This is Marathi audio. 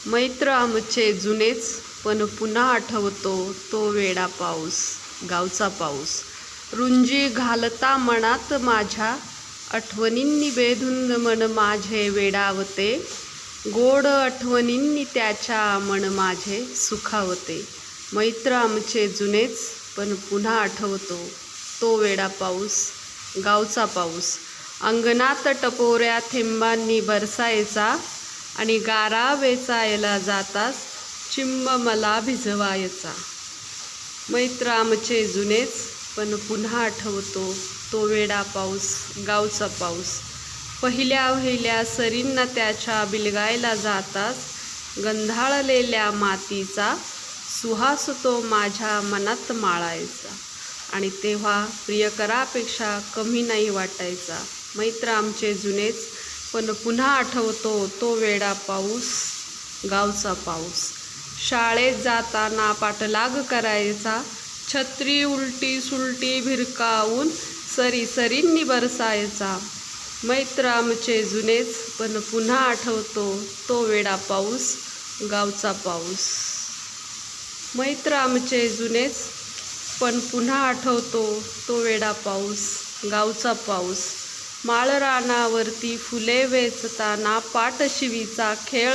मैत्र आमचे जुनेच, पण पुन्हा आठवतो तो वेडा पाऊस, गावचा पाऊस. रुंजी घालता मनात माझ्या, आठवणींनी बेधुंद मन माझे वेडावते. गोड आठवणींनी त्याच्या मन माझे सुखावते. मैत्र आमचे जुनेच, पण पुन्हा आठवतो तो वेडा पाऊस, गावचा पाऊस. अंगणात टपोऱ्या थेंबांनी बरसायचा आणि गारा वेचायला जाताच चिंब मला भिजवायचा. मैत्र आमचे जुनेच, पण पुन्हा आठवतो तो वेडा पाऊस, गावचा पाऊस. पहिल्या वहिल्या सरींना त्याच्या बिलगायला जाताच गंधाळलेल्या मातीचा सुहास तो माझ्या मनात माळायचा आणि तेव्हा प्रियकरापेक्षा कमी नाही वाटायचा. मैत्र आमचे जुनेच, पण पुन्हा आठवतो तो वेडा पाऊस, गावचा पाऊस. शाळेत जाताना पाठलाग करायचा, छत्री उलटी सुलटी भिरकावून सरी सरींनी बरसायचा. मैत्र आमचे जुनेच, पण पुन्हा आठवतो तो वेडा पाऊस, गावचा पाऊस. मैत्र आमचे जुनेच, पण पुन्हा आठवतो तो वेडा पाऊस, गावचा पाऊस. माळरानावरती फुले वेचताना पाटशिवीचा खेळ